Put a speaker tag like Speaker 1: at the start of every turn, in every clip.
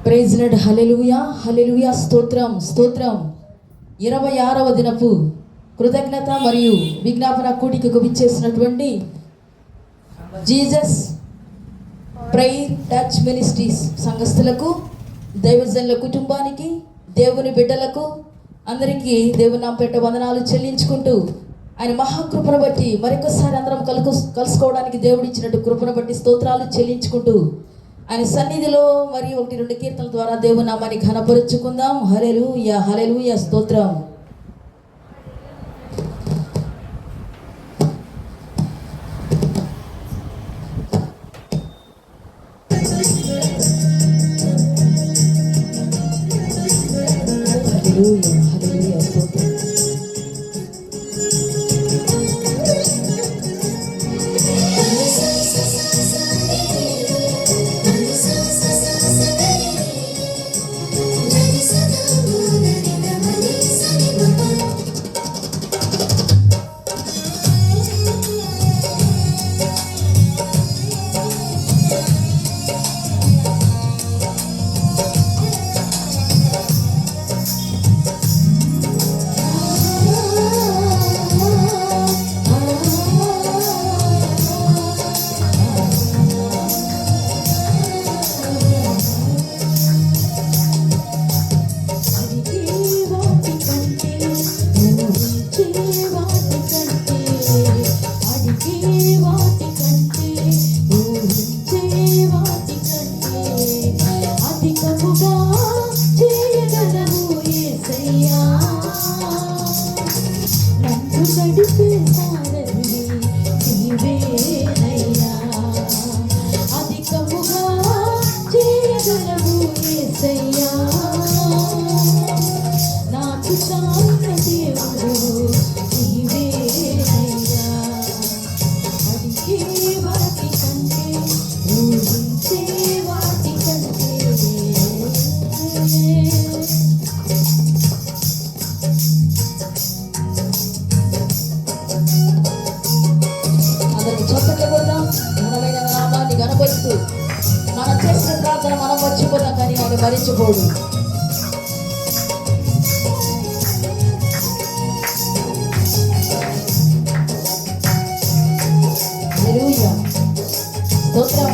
Speaker 1: Praise lord. హల్లెలూయా, హల్లెలూయా, స్తోత్రం, స్తోత్రం. 26వ దినపు కృతజ్ఞత మరియు విజ్ఞాపన కూడికకు విచ్చేసినటువంటి జీసస్ ప్రేయర్ టచ్ మినిస్ట్రీస్ సంఘస్థులకు, దైవజనుల కుటుంబానికి, దేవుని బిడ్డలకు అందరికీ దేవుని నామపేట వందనాలు చెల్లించుకుంటూ, ఆయన మహాకృపను బట్టి మరొకసారి అందరం కలుసుకోవడానికి దేవుడు ఇచ్చినట్టు కృపను బట్టి స్తోత్రాలు చెల్లించుకుంటూ ఆయన సన్నిధిలో మరి 1-2 కీర్తనల ద్వారా దేవుని నామాన్ని ఘనపరుచుకుందాం. హల్లెలూయా, హల్లెలూయా, స్తోత్రం. హల్లెలూయా, హల్లెలూయా, స్తోత్రం. మనం చేసిన ప్రార్థన మనం మర్చిపోతాం, కానీ ఆయన మరిచిపోడు. హల్లెలూయా, స్తోత్రం.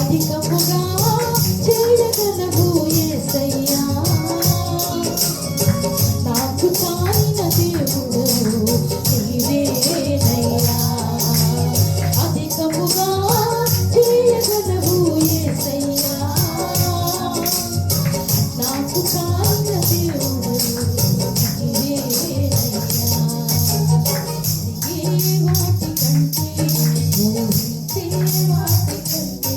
Speaker 1: అధికముగా చేయగలవు యేసయ్యా, నాకు చాలిన దేవుడు నీవేనయ్యా. అధికముగా చేయగలవు యేసయ్యా, నాకు చాలిన దేవుడు నీవేనయ్యా. ఏ వాటి కంటే వాటి కంటే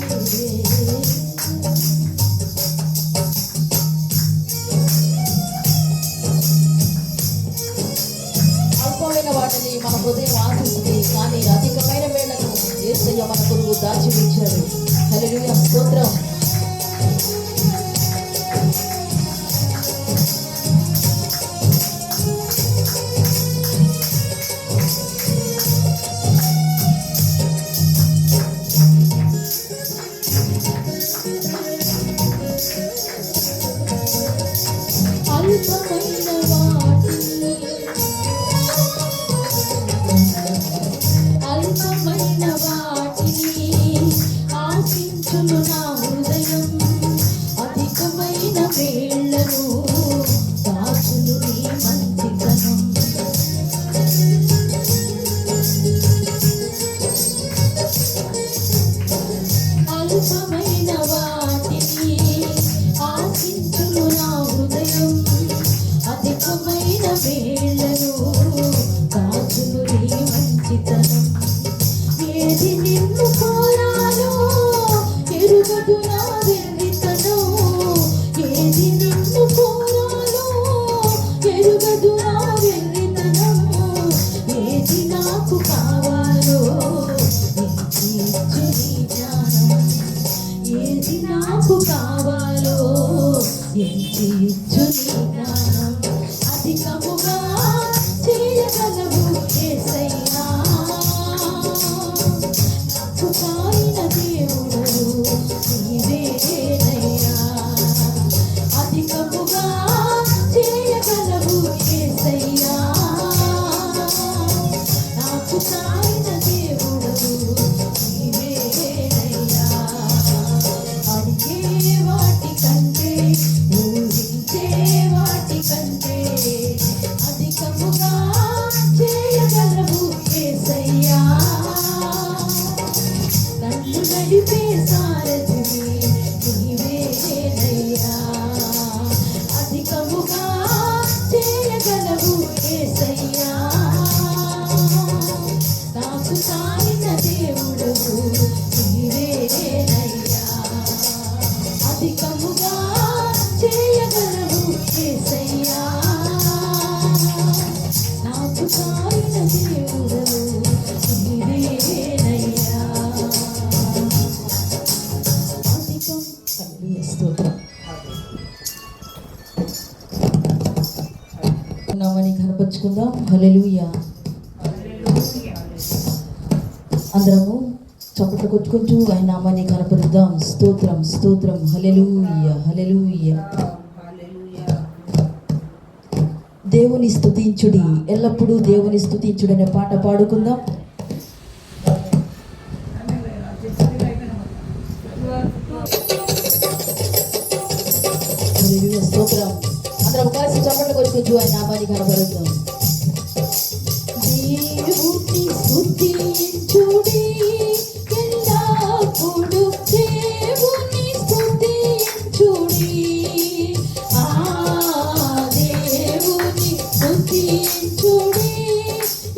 Speaker 1: ఏది నిన్ను కోరాలో ఎరుగదు నా వెర్రితనం, ఏది నిన్ను కోరాలో ఎరుగదు నా వెర్రితనం, ఏది నాకు కావాలో ఎంచి ఇచ్చు నీ జ్ఞానం, ఏది నాకు కావాలో ఎంచి ఇచ్చు నీ జ్ఞానం, అధికముగా చేయగలవు యేసయ్యా, నాకు కాయిన దేవుడు నీవేనయ్యా, అధికముగా చేయగలవు యేసయ్యా, నాకు కాయిన దేవుడు నీవేనయ్యా, అడిగే వాటి కంటే ఊహించే వాటి కంటే అధికముగా చేయగలవు యేసయ్యా, నన్ను నడిపే సారథివి నీవేనయ్యా, అధికముగా చేయగలవు యేసయ్యా, నాకు కాయిన దేవుడు నీవేనయ్యా, అధికముగా చేయగలవు యేసయ్యా, నాకు కాయిన దేవుడు నీవేనయ్యా, అధికం. హల్లెలూయా, స్తోత్రం. నామని కనపరుచుకుందాం. హల్లెలూయా. అందరము చప్పట్లు కొట్టుకుంటూ ఆయన నామాన్ని కనపరుద్దాం. స్తోత్రం స్తోత్రం. హల్లెలూయా హల్లెలూయా. దేవుని స్తుతించుడి, ఎల్లప్పుడూ దేవుని స్తుతించుడి అనే పాట పాడుకుందాం. హల్లెలూయా, స్తోత్రం. అందరం కలిసి చప్పట్లు కొట్టుకుంటూ ఆయన నామాన్ని కనపరుద్దాం. దేవుని స్తుతించుడి, ఎల్లప్పుడూ దేవుని స్తుతించుడి, దేవుని స్తుతించుడి,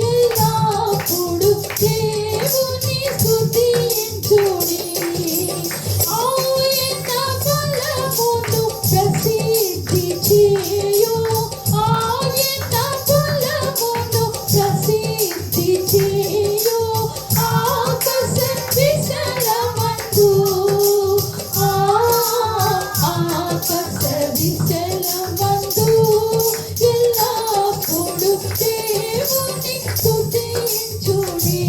Speaker 1: ఎల్లప్పుడూ దేవుని స్తుతించుడి, ఆయన బలమును ప్రసిద్ధి చేయు, ఆయన బలమును ప్రసిద్ధి చేయు, ఆకాశ విశాలమందు, ఆకాశ విశాలమందు, ఎల్లప్పుడూ దేవుని స్తుతించుడి,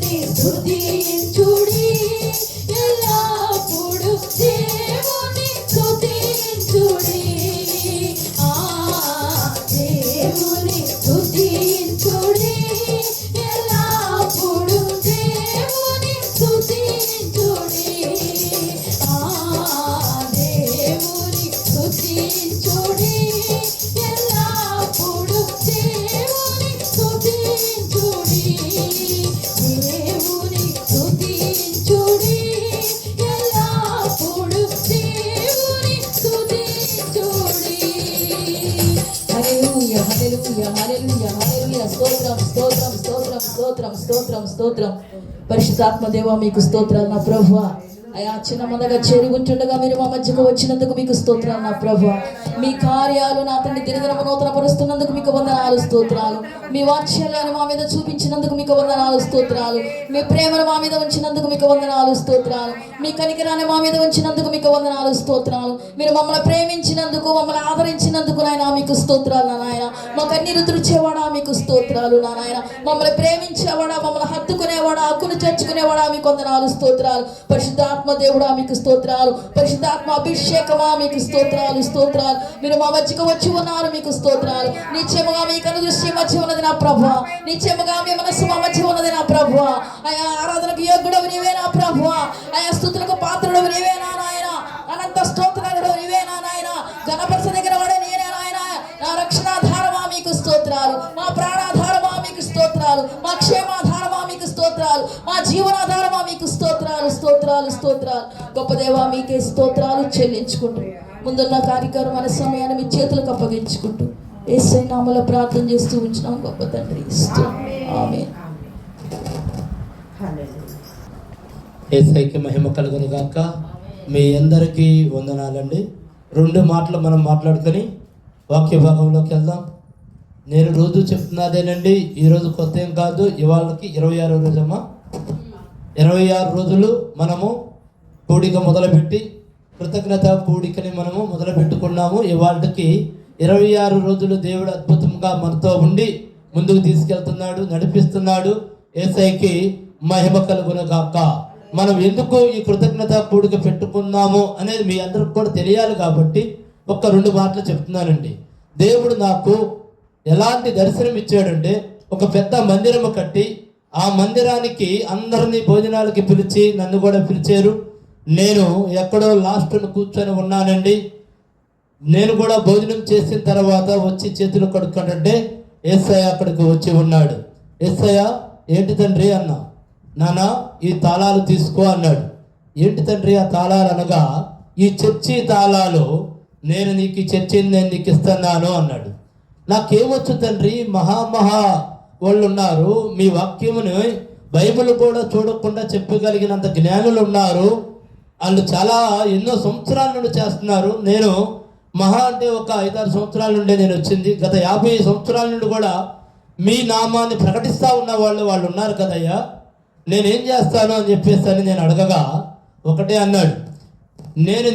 Speaker 1: దేవుని స్తుతించుడి ఎల్లప్పుడు దేవుని స్తుతించుడి దేవుని స్తుతించుడి ఎల్లప్పుడు దేవుని స్తుతించుడి దేవుని స్తుతించుడి ఎల్లప్పుడు దేవుని స్తుతించుడి దేవుని స్తుతించుడి ఎల్లప్పుడు దేవుని స్తుతించుడి. హల్లెలూయా హల్లెలూయా హల్లెలూయా హల్లెలూయా. స్తోత్రం స్తోత్రం స్తోత్రం స్తోత్రం స్తోత్రం స్తోత్రం. పరిశుద్ధాత్మ దేవా మీకు స్తోత్రాలు నా ప్రభువా. అయా చిన్న మందగా చేరి ఉంటుండగా మీరు మా మధ్యకు వచ్చినందుకు మీకు స్తోత్రాలు నా ప్రభువా. మీ కార్యాలు నా తండ్రి దినదినము నూతన పరుస్తున్నందుకు మీకు వందనాలు స్తోత్రాలు. మీ వాత్సల్యాన్ని మా మీద చూపించినందుకు మీకు వందనాలు స్తోత్రాలు. మీ ప్రేమను మా మీద ఉంచినందుకు మీకు వందనాలు స్తోత్రాలు. మీ కనికరాన్ని మా మీద ఉంచినందుకు మీకు వందనాలు స్తోత్రాలు. మీరు మమ్మల్ని ప్రేమించినందుకు మమ్మల్ని ఆదరించినందుకు నాయన మీకు స్తోత్రాలు నాయన. మా కన్నీరు తుడిచేవాడా మీకు స్తోత్రాలు నాయన. మమ్మల్ని ప్రేమించేవాడా, మమ్మల్ని హత్తుకునేవాడా, హక్కును చేర్చుకునేవాడా మీకు వందనాలు స్తోత్రాలు. పరిశుద్ధాత్మ దేవుడా మీకు స్తోత్రాలు. పరిశుద్ధాత్మ అభిషేకమా మీకు స్తోత్రాలు స్తోత్రాలు. మీరు మా మధ్యకు వచ్చి ఉన్నారు మీకు స్తోత్రాలు. నిత్యముగా మీ కనుదృష్టి మధ్య ఉన్నది నా ప్రభువా. నిత్యముగా మీ మనస్సు మా మధ్య ఉన్నది నా ప్రభువా. ఆయా ఆరాధనకు యోగ్యుడవు నీవే నా ప్రభువా. ఆయా స్తుతులకు పాత్రుడవు నీవే నా నాయన. అనంత స్తోత్రాలు నీవే నా నాయన. గణపరచ దగ్గర వాడే నేనే నాయన. నా రక్షణాధారమా మీకు స్తోత్రాలు. మా ప్రాణాధారమా మీకు స్తోత్రాలు. మా క్షేమాధారమా మీకు స్తోత్రాలు. మా జీవనాధారమా మీకు స్తోత్రాలు స్తోత్రాలు స్తోత్రాలు. గొప్ప దేవా మీకే స్తోత్రాలు చెల్లించుకుంటూ ముందున్న కార్యక్రమం మన సమయాన్ని మీ చేతులకు అప్పగించుకుంటూ యేసయ్య నామములో ప్రార్థన చేస్తూ ఉంచినాం గొప్ప తండ్రి. ఆమేన్.
Speaker 2: యేసయ్యకి మహిమ కలుగును గాక. మీ అందరికీ వందనాలండి. 2 మాటలు మనం మాట్లాడుకొని వాక్య భాగంలోకి వెళ్దాం. నేను రోజు చెప్తున్నదేనండి, ఈరోజు కొత్త ఏం కాదు. ఇవాళకి 26వ రోజమ్మా. 26 రోజులు మనము కూడిక మొదలుపెట్టి కృతజ్ఞత కూడికని మనము మొదలు పెట్టుకున్నాము. ఇవాళకి 26 రోజులు దేవుడు అద్భుతంగా మనతో ఉండి ముందుకు తీసుకెళ్తున్నాడు, నడిపిస్తున్నాడు. యేసయ్యకి మహిమ కలుగును గాక. మనం ఎందుకు ఈ కృతజ్ఞత కూడిక పెట్టుకున్నాము అనేది మీ అందరికి కూడా తెలియాలి కాబట్టి ఒక్క 2 మాటలు చెప్తున్నానండి. దేవుడు నాకు ఎలాంటి దర్శనం ఇచ్చాడంటే, ఒక పెద్ద మందిరము కట్టి ఆ మందిరానికి అందరినీ భోజనాలకి పిలిచి నన్ను కూడా పిలిచారు. నేను ఎక్కడో లాస్ట్ను కూర్చొని ఉన్నానండి. నేను కూడా భోజనం చేసిన తర్వాత వచ్చి చేతులు కడుక్కుంటుంటే యేసయ్య అక్కడికి వచ్చి ఉన్నాడు. యేసయ్య ఏంటి తండ్రి అన్నా. నానా ఈ తాళాలు తీసుకో అన్నాడు. ఏంటి తండ్రి ఆ తాళాలు అనగా, ఈ చర్చి తాళాలు నేను నీకు ఈ చర్చిని నేను నీకు ఇస్తున్నాను అన్నాడు. నాకేమొచ్చు తండ్రి, మహా వాళ్ళు ఉన్నారు, మీ వాక్యముని బైబిల్ కూడా చూడకుండా చెప్పగలిగినంత జ్ఞానులు ఉన్నారు, వాళ్ళు చాలా ఎన్నో సంవత్సరాల నుండి చేస్తున్నారు. నేను మహా అంటే ఒక 5-6 సంవత్సరాల నుండి నేను వచ్చింది. గత 50 సంవత్సరాల నుండి కూడా మీ నామాన్ని ప్రకటిస్తూ ఉన్న వాళ్ళు ఉన్నారు కదయ్యా, నేనేం చేస్తాను అని చెప్పేసి నేను అడగగా ఒకటే అన్నాడు, నేను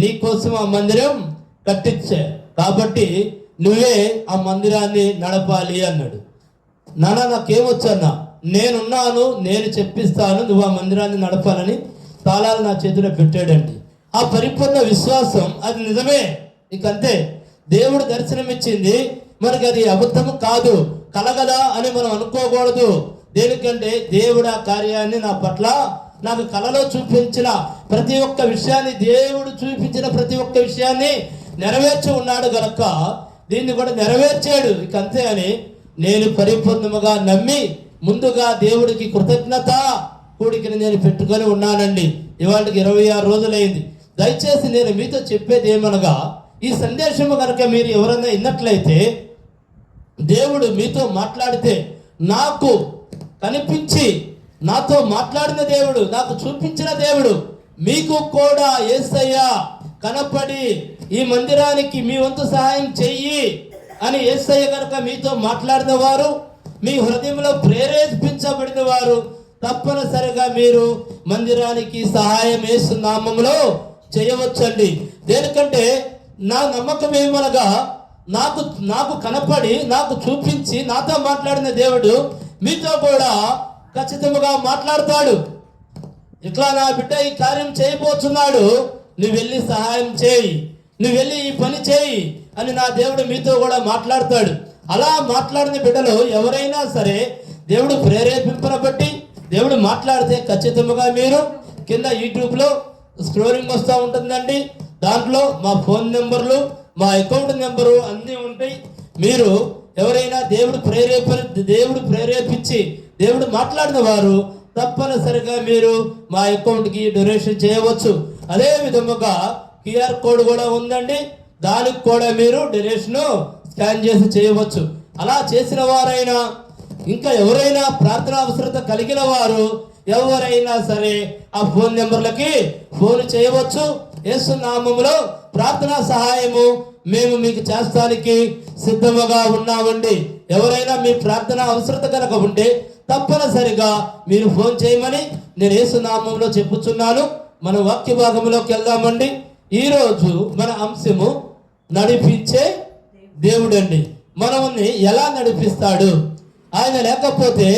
Speaker 2: నీకోసం ఆ మందిరం కట్టించే, కాబట్టి నువ్వే ఆ మందిరాన్ని నడపాలి అన్నాడు. నాన్న నాకేమొచ్చన్నా, నేనున్నాను, నేను చెప్పిస్తాను, నువ్వు ఆ మందిరాన్ని నడపాలని తాళాలు నా చేతిలో పెట్టాడండి. ఆ పరిపూర్ణ విశ్వాసం అది నిజమే. ఇకంతే, దేవుడు దర్శనమిచ్చింది, మనకి అది అబద్ధము కాదు, కలగదా అని మనం అనుకోకూడదు. దేనికంటే దేవుడు ఆ కార్యాన్ని నా పట్ల నాకు కలలో చూపించిన ప్రతి ఒక్క విషయాన్ని, దేవుడు చూపించిన ప్రతి ఒక్క విషయాన్ని నెరవేర్చి ఉన్నాడు గనక దీన్ని కూడా నెరవేర్చాడు. ఇక అంతే అని నేను పరిపూర్ణముగా నమ్మి ముందుగా దేవుడికి కృతజ్ఞత కూడికని నేను పెట్టుకొని ఉన్నానండి. ఇవాళకి 26 రోజులైంది. దయచేసి నేను మీతో చెప్పేది ఏమనగా, ఈ సందేశము కనుక మీరు ఎవరన్నా విన్నట్లయితే, దేవుడు మీతో మాట్లాడితే, నాకు కనిపించి నాతో మాట్లాడిన దేవుడు, నాకు చూపించిన దేవుడు మీకు కూడా యేసయ్య కనపడి ఈ మందిరానికి మీ వంతు సహాయం చెయ్యి అని యేసయ్య కనుక మీతో మాట్లాడిన వారు, మీ హృదయంలో ప్రేరేపించబడిన వారు తప్పనిసరిగా మీరు మందిరానికి సహాయం యేసు నామములో చేయవచ్చండి. దేనికంటే నా నమ్మకం ఏమనగా, నాకు కనపడి నాకు చూపించి నాతో మాట్లాడిన దేవుడు మీతో కూడా ఖచ్చితంగా మాట్లాడతాడు. ఇట్లా నా బిడ్డ ఈ కార్యం చేయబోతున్నాడు, నువ్వు వెళ్ళి సహాయం చేయి, నువ్వు వెళ్ళి ఈ పని చేయి అని నా దేవుడు మీతో కూడా మాట్లాడతాడు. అలా మాట్లాడిన బిడ్డలు ఎవరైనా సరే దేవుడు ప్రేరేపింపన బట్టి దేవుడు మాట్లాడితే ఖచ్చితంగా మీరు కింద యూట్యూబ్లో స్క్రోలింగ్ వస్తూ ఉంటుందండి. దాంట్లో మా ఫోన్ నెంబర్లు, మా అకౌంట్ నెంబరు అన్నీ ఉంటాయి. మీరు ఎవరైనా దేవుడు ప్రేరేపించి దేవుడు మాట్లాడిన వారు తప్పనిసరిగా మీరు మా అకౌంట్కి డొనేషన్ చేయవచ్చు. అదే విధముగా QR కోడ్ కూడా ఉందండి, దానికి కూడా మీరు డొనేషన్ స్కాన్ చేసి చేయవచ్చు. అలా చేసిన వారైనా ఇంకా ఎవరైనా ప్రార్థన అవసరత కలిగిన వారు ఎవరైనా సరే ఆ ఫోన్ నెంబర్లకి ఫోన్ చేయవచ్చు. యేసు నామములో ప్రార్థనా సహాయము మేము మీకు చేస్తానికి సిద్ధముగా ఉన్నామండి. ఎవరైనా మీ ప్రార్థన అవసరత కనుక ఉంటే తప్పనిసరిగా మీరు ఫోన్ చేయమని నేను యేసు నామములో చెప్పుచున్నాను. మన వాక్య భాగంలోకి వెళ్దామండి. ఈరోజు మన అంశము నడిపించే దేవుడండి. మనల్ని ఎలా నడిపిస్తాడు? ఆయన లేకపోతే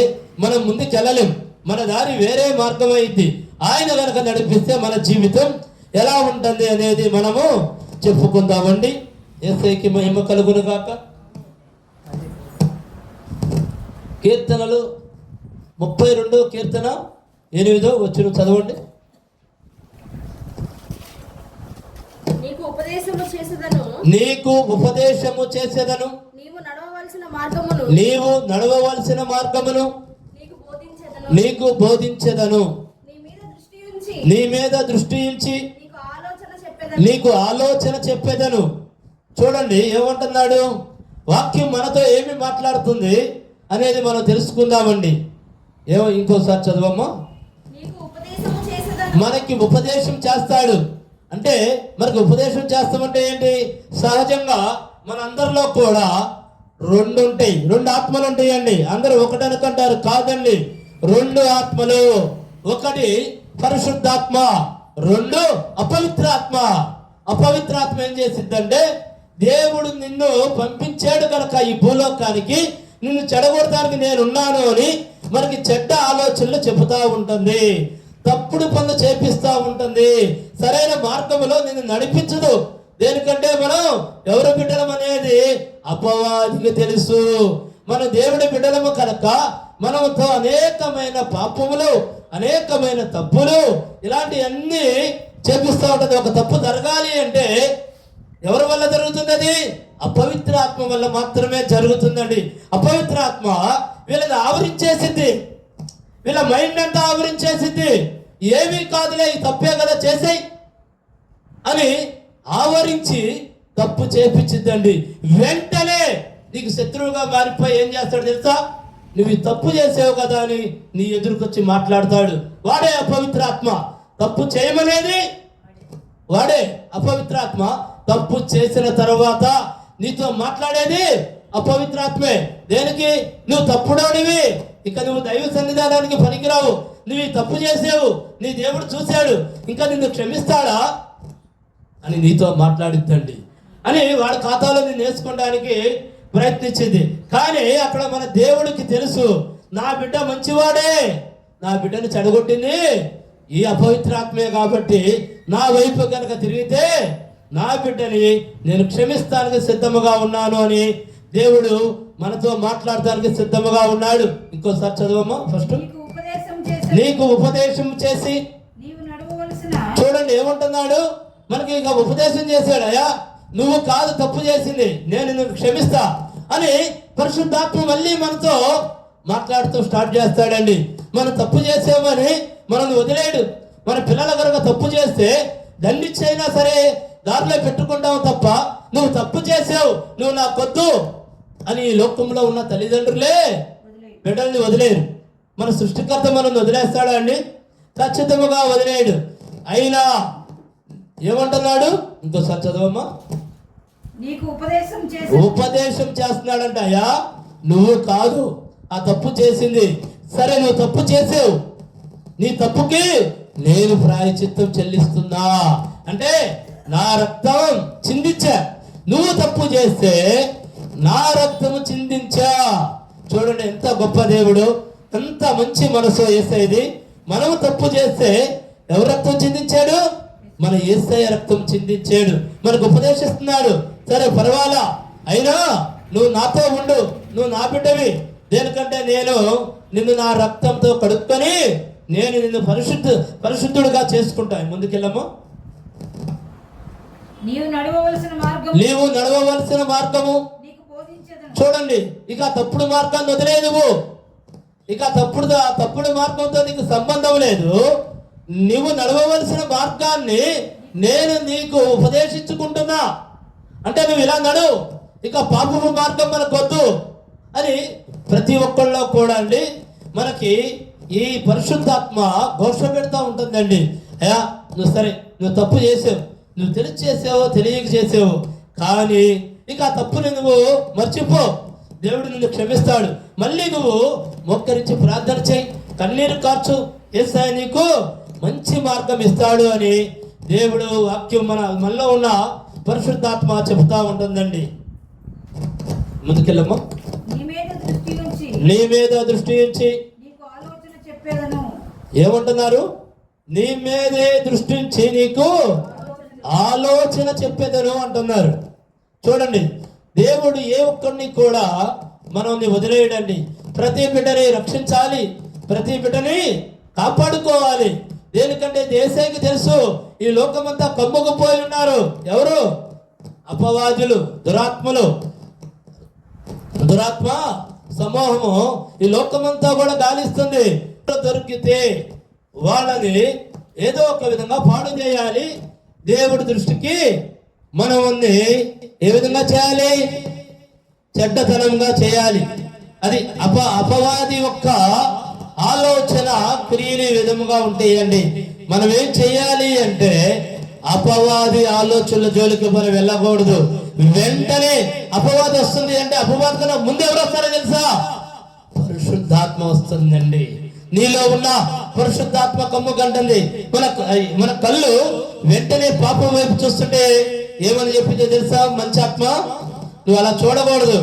Speaker 2: మనం ముందుకు వెళ్ళలేం, మన దారి వేరే మార్గం అయింది. ఆయన కనుక నడిపిస్తే మన జీవితం ఎలా ఉంటుంది అనేది మనము చెప్పుకుందామండి. యేసయ్యకి మహిమ కలుగును గాక. కీర్తనలు 32 కీర్తన 8 వచ్చిన చదవండి.
Speaker 3: నీకు ఉపదేశము చేసేదను, నీవు
Speaker 2: నడవవలసిన మార్గమును నీకు బోధించెదను. నీ మీద దృష్టి ఉంచి నీకు ఆలోచన చెప్పేదను. చూడండి ఏమంటున్నాడు, వాక్యం మనతో ఏమి మాట్లాడుతుంది అనేది మనం తెలుసుకుందామండి. ఇంకోసారి చదవమ్మా. మనకి ఉపదేశం చేస్తాడు అంటే, మనకి ఉపదేశం చేస్తామంటే ఏంటి? సహజంగా మన అందరిలో కూడా రెండు ఆత్మలు ఉంటాయండి. అందరూ ఒకటి అనుకుంటారు, కాదండి. 2 ఆత్మలు, ఒకటి పరిశుద్ధాత్మ, 2 అపవిత్రాత్మ. అపవిత్రాత్మ ఏం చేసిద్దంటే, దేవుడు నిన్ను పంపించాడు కనుక ఈ భూలోకానికి నిన్ను చెడగొడటానికి నేనున్నాను అని మనకి చెడ్డ ఆలోచనలు చెబుతా ఉంటుంది, తప్పుడు పనులు చేపిస్తూ ఉంటుంది, సరైన మార్గంలో నిన్ను నడిపించదు. దేనికంటే మనం ఎవరు బిడ్డలం అనేది అపవాదికి తెలుసు. మన దేవుడి బిడ్డలము కనుక మనతో అనేకమైన పాపములు, అనేకమైన తప్పులు ఇలాంటివన్నీ చేపిస్తూ ఉంటుంది. ఒక తప్పు జరగాలి అంటే ఎవరి వల్ల జరుగుతుంది? అది అపవిత్ర ఆత్మ వల్ల మాత్రమే జరుగుతుందండి. అపవిత్ర ఆత్మ వీళ్ళని ఆవరించేసింది, వీళ్ళ మైండ్ అంతా ఆవరించేసింది. ఏమీ కాదులే, ఈ తప్పే కదా చేసేయి అని ఆవరించి తప్పు చేపించిందండి. వెంటనే నీకు శత్రువుగా మారిపోయి ఏం చేస్తాడు తెలుసా? నువ్వు తప్పు చేసావు కదా అని నీ ఎదురుకొచ్చి మాట్లాడతాడు. వాడే అపవిత్రాత్మ. తప్పు చేయమనేది వాడే అపవిత్రాత్మ. తప్పు చేసిన తర్వాత నీతో మాట్లాడేది అపవిత్రాత్మే. దేనికి? నువ్వు తప్పుడోడివి, ఇక నువ్వు దైవ సన్నిధానానికి పనికిరావు, నువ్వు తప్పు చేసావు, నీ దేవుడు చూశాడు, ఇంకా నిన్ను క్షమిస్తాడా అని నీతో మాట్లాడిద్దండి అని వాడి ఖాతాలో నిన్ను వేసుకోవడానికి ప్రయత్నించింది. కానీ అక్కడ మన దేవుడికి తెలుసు, నా బిడ్డ మంచివాడే, నా బిడ్డను చెడగొట్టింది ఈ అపవిత్రాత్మే కాబట్టి నా వైపు కనుక తిరిగితే నా బిడ్డని నేను క్షమిస్తానికి సిద్ధముగా ఉన్నాను అని దేవుడు మనతో మాట్లాడటానికి సిద్ధముగా ఉన్నాడు. ఇంకోసారి చదవమ్మా. ఫస్ట్ నీకు ఉపదేశం చేసి, చూడండి ఏమంటున్నాడు, మనకి ఇంకా ఉపదేశం చేశాడు. అయ్యా నువ్వు కాదు తప్పు చేసింది, నేను నిన్ను క్షమిస్తా అని పరిశుద్ధాత్మ మళ్ళీ మనతో మాట్లాడుతూ స్టార్ట్ చేస్తాడండి. మనం తప్పు చేసామని మనల్ని వదిలేడు. మన పిల్లల కనుక తప్పు చేస్తే దండిచ్చైనా సరే దారిలో పెట్టుకుంటావు తప్ప, నువ్వు తప్పు చేసావు, నువ్వు నాకొద్దు అని ఈ లోకంలో ఉన్న తల్లిదండ్రులే బిడ్డల్ని వదిలేరు. మన సృష్టికర్త మనల్ని వదిలేస్తాడా అండి? ఖచ్చితంగా వదిలేడు. అయినా ఏమంటున్నాడు? ఇంకోసారి చదవమ్మా.
Speaker 3: నీకు ఉపదేశం
Speaker 2: చేస్తున్నాడంట. అయ్యా నువ్వు కాదు ఆ తప్పు చేసింది, సరే నువ్వు తప్పు చేసావు, నీ తప్పుకి నేను ప్రాయశ్చిత్తం చెల్లిస్తున్నా అంటే నా రక్తం చిందించా. నువ్వు తప్పు చేస్తే నా రక్తము చిందించా. చూడండి ఎంత గొప్ప దేవుడు. ఎంత మంచి మనసు యేసయ్యది. మనము తప్పు చేస్తే ఎవరు రక్తం చిందించాడు? మన యేసయ్య రక్తం చిందించాడు, మనకు ఉపదేశిస్తున్నాడు. సరే పర్వాలా, అయినా నువ్వు నాతో ఉండు, నువ్వు నా బిడ్డవి. దేనికంటే నేను నిన్ను నా రక్తంతో కడుక్కొని నేను నిన్ను పరిశుద్ధుడుగా చేసుకుంటాను. ముందుకెళ్ళము.
Speaker 3: నీవు నడవవలసిన
Speaker 2: మార్గము
Speaker 3: నీకు బోధించెదను.
Speaker 2: చూడండి, ఇక తప్పుడు మార్గాన్ని వదిలే నువ్వు. ఇక తప్పుడు మార్గంతో నీకు సంబంధం లేదు. నువ్వు నడవవలసిన మార్గాన్ని నేను నీకు ఉపదేశించుకుంటున్నా. అంటే నువ్వు ఇలా నడు, ఇక పాపపు మార్గం మనకు వద్దు అని ప్రతి ఒక్కళ్ళలో కూడా అండి మనకి ఈ పరిశుద్ధాత్మ ఘోష పెడతా ఉంటుందండి. అయ్యా నువ్వు తప్పు చేసావు, నువ్వు తెలిసి చేసావో తెలియక చేసావు, కానీ ఇక ఆ తప్పుని నువ్వు మర్చిపో, దేవుడు నిన్ను క్షమిస్తాడు. మళ్ళీ నువ్వు మొక్కరించి ప్రార్థన చేయి, కన్నీరు కార్చు, యేసయ్య నీకు మంచి మార్గం ఇస్తాడు అని దేవుడు వాక్యం మనలో ఉన్న పరిశుద్ధాత్మ చెబుతా ఉంటుందండి. ముందుకెళ్ళమ్మా. నీ మీద దృష్టి ఉంచి
Speaker 3: నీకు ఆలోచన చెప్పేదను.
Speaker 2: ఏమంటున్నారు? నీ మీదే దృష్టి ఉంచి నీకు ఆలోచన చెప్పేదను అంటున్నారు. చూడండి, దేవుడు ఏ ఒక్కరిని కూడా మనల్ని వదిలేయడండి. ప్రతి బిడ్డని రక్షించాలి, ప్రతి బిడ్డని కాపాడుకోవాలి. దేనికంటే దేశానికి తెలుసు ఈ లోకమంతా కమ్ముకుపోయి ఉన్నారు. ఎవరు? అపవాదులు, దురాత్మ సమూహము ఈ లోకమంతా కూడా గాలిస్తుంది. దొరికితే వాళ్ళని ఏదో ఒక విధంగా పాడు చేయాలి. దేవుడి దృష్టికి మనల్ని ఏ విధంగా చేయాలి? చెడ్డతనంగా చేయాలి. అది అపవాది యొక్క ఆలోచన క్రియలు విధముగా ఉంటాయండి. మనం ఏం చేయాలి అంటే అపవాది ఆలోచనల జోలికి మనం వెళ్ళకూడదు. వెంటనే అపవాది వస్తుంది అంటే అపవాది కన్నా ముందు ఎవరు వస్తారో తెలుసా? పరిశుద్ధాత్మ వస్తుందండి. నీలో ఉన్న పరిశుద్ధాత్మ కమ్ము కంటుంది. మన కళ్ళు వెంటనే పాపం వైపు చూస్తుంటే ఏమని చెప్పిందో తెలుసా? మంచి ఆత్మ నువ్వు అలా చూడకూడదు,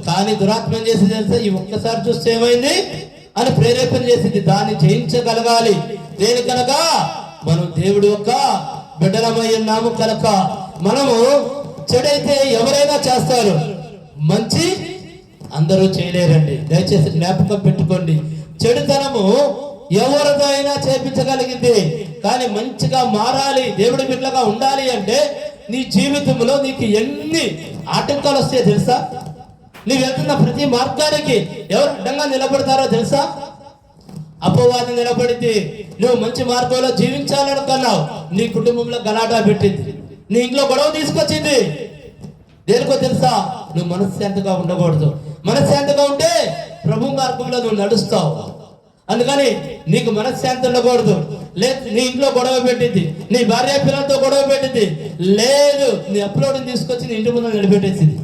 Speaker 2: కానీ దురాత్మ ఏం చేసింది తెలుసా? ఈ ఒక్కసారి చూస్తే ఏమైంది అని ప్రేరేపణ చేసింది. దాన్ని జయించగలగాలి. దేని కనుక? మనం దేవుడి యొక్క బిడ్డలమై ఉన్నాము కనుక. మనము చెడైతే ఎవరైనా చేస్తారు, మంచి అందరూ చేయలేరండి. దయచేసి జ్ఞాపకం పెట్టుకోండి. చెడుతనము ఎవరితో అయినా చేపించగలిగింది, కానీ మంచిగా మారాలి, దేవుడి బిడ్డగా ఉండాలి అంటే నీ జీవితంలో నీకు ఎన్ని ఆటంకాలు వస్తాయో తెలుసా? నువ్వు వెళ్తున్న ప్రతి మార్గానికి ఎవరు అడ్డంగా నిలబడతారో తెలుసా? అపవాది నిలబడింది. నువ్వు మంచి మార్గంలో జీవించాలనుకున్నావు, నీ కుటుంబంలో గలాటా పెట్టింది, నీ ఇంట్లో గొడవ తీసుకొచ్చింది. దేనికో తెలుసా? నువ్వు మనశ్శాంతిగా ఉండకూడదు. మనశ్శాంతిగా ఉంటే ప్రభు మార్గంలో నువ్వు నడుస్తావు. అందుకని నీకు మనశ్శాంతి ఉండకూడదు. లేదు, నీ ఇంట్లో గొడవ పెట్టింది, నీ భార్య పిల్లలతో గొడవ పెట్టింది, లేదు నీ అప్లోడ్ని తీసుకొచ్చి నీ ఇంటి ముందు నిలబెట్టేసింది.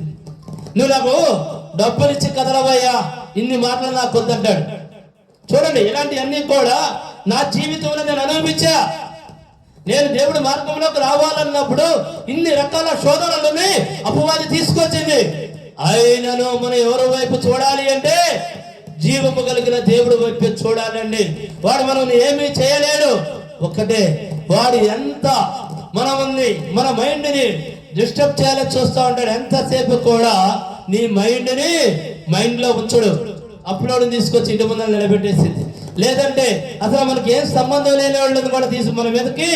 Speaker 2: నువ్వు నాకు డబ్బులు ఇచ్చి కదలవయ్యా, ఇన్ని మాటలు నాకు వద్దంటాడు. చూడండి, ఇలాంటివన్నీ కూడా నా జీవితంలో నేను అనుభవించా. నేను దేవుడి మార్గంలోకి రావాలన్నప్పుడు ఇన్ని రకాల శోధనలని అపవాది తీసుకొచ్చింది. అయినను మనం ఎవరి వైపు చూడాలి అంటే జీవము కలిగిన దేవుడి వైపు చూడాలండి. వాడు మనం ఏమీ చేయలేడు. ఒక్కటే, వాడు ఎంత మన మైండ్ని డిస్టర్బ్ చేయాలని చూస్తూ ఉంటాడు. ఎంతసేపు కూడా నీ మైండ్ లో ఉంచడు. అప్లోడ్ తీసుకొచ్చి ఇంటి ముందు నిలబెట్టేసింది. లేదంటే అసలు మనకి ఏం సంబంధం లేని వాళ్ళని కూడా తీసి మన మీదకి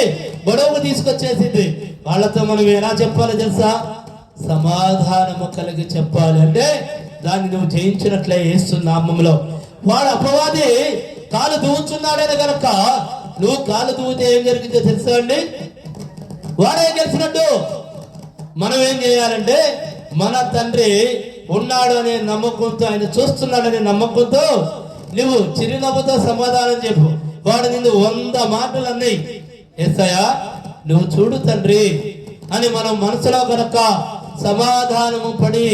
Speaker 2: గొడవకు తీసుకొచ్చేసింది. వాళ్ళతో మనం ఎలా చెప్పాలో తెలుసా? సమాధానము కలిగి చెప్పాలి. అంటే దాన్ని నువ్వు జయించినట్లే యేసు నామములో. వాడు అపవాది కాలు దూచున్నాడని కనుక నువ్వు కాలు దూతే ఏం జరిగిందో తెలుసా అండి? వాడే గెలిచినట్టు. మనం ఏం చేయాలంటే మన తండ్రి ఉన్నాడు అనే నమ్మకంతో, ఆయన చూస్తున్నాడనే నమ్మకంతో నువ్వు చిరునవ్వుతో సమాధానం చెప్పు. వాడు నిన్ను 100 మాటలు అన్నాయి, యేసయ్యా నువ్వు చూడు తండ్రి అని మనం మనసులో గనక సమాధానము పడి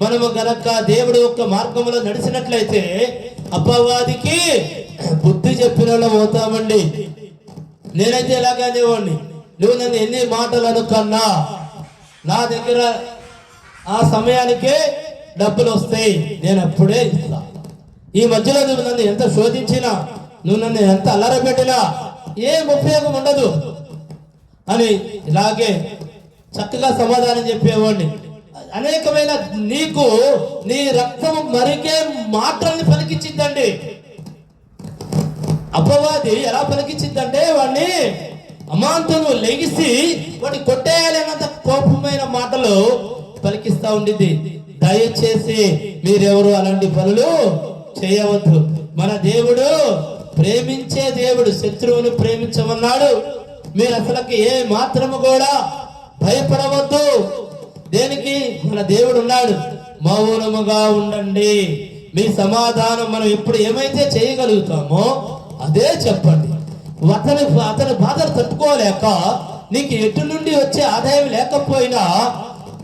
Speaker 2: మనము గనక దేవుడి యొక్క మార్గంలో నడిచినట్లయితే అపవాదికి బుద్ధి చెప్పిన వాళ్ళం అవుతామండి. నేనైతే ఎలాగనే వాడిని, నువ్వు నన్ను ఎన్ని మాటలు అనుకన్నా నా దగ్గర ఆ సమయానికే డబ్బులు వస్తాయి, నేను అప్పుడే ఇస్తా. ఈ మధ్యలో నువ్వు నన్ను ఎంత శోధించినా, నువ్వు నన్ను ఎంత అల్లరపెట్టినా ఏం ఉపయోగం ఉండదు అని ఇలాగే చక్కగా సమాధానం చెప్పేవాడిని. అనేకమైన నీకు నీ రక్తము మరిగే మాటల్ని పలికించిందండి. అపవాది ఎలా పలికించిందంటే వాడిని అమాంతను లెగిసి వాడిని కొట్టేయాలి అన్నంత కోపమైన మాటలు పలికిస్తా ఉండిద్ది. దయచేసి మీరెవరు అలాంటి పనులు చేయవద్దు. మన దేవుడు ప్రేమించే దేవుడు, శత్రువుని ప్రేమించమన్నాడు. మీరు అసలుకి ఏ మాత్రము కూడా భయపడవద్దు. దేనికి? మన దేవుడు ఉన్నాడు. మౌనముగా ఉండండి. మీ సమాధానం మనం ఎప్పుడు ఏమైతే చేయగలుగుతామో అదే చెప్పండి. అతని బాధలు తట్టుకోలేక నీకు ఎటు నుండి వచ్చే ఆదాయం లేకపోయినా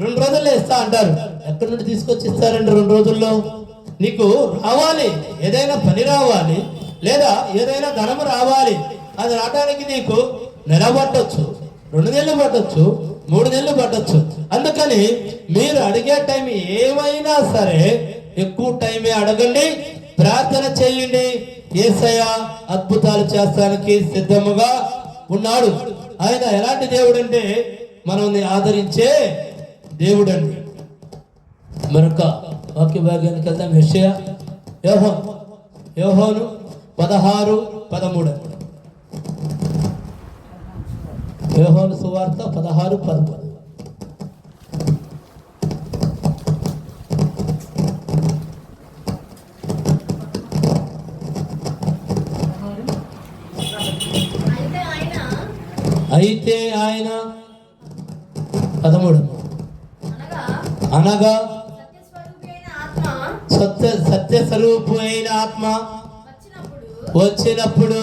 Speaker 2: 2 రోజుల్లో ఇస్తా అంటారు. ఎక్కడి నుండి తీసుకొచ్చి ఇస్తారండి 2 రోజుల్లో? నీకు రావాలి, ఏదైనా పని రావాలి, లేదా ఏదైనా ధనం రావాలి. అది రావడానికి నీకు నెల పట్టొచ్చు, 2 నెలలు పట్టొచ్చు, 3 నెలలు పట్టొచ్చు. అందుకని మీరు అడిగే టైం ఏమైనా సరే ఎక్కువ టైమే అడగండి, ప్రార్థన చేయండి. యేసయ్య అద్భుతాలు చేస్తానికి సిద్ధముగా ఉన్నాడు. ఆయన ఎలాంటి దేవుడు అంటే మనల్ని ఆదరించే దేవుడు అండి. మరొక వాక్య భాగానికి వెళ్తాం. యెషయా యోహాను 16:13. యోహాను సువార్త 16:13. అయితే ఆయన 13 అనగా సత్య స్వరూపు అయిన ఆత్మ వచ్చినప్పుడు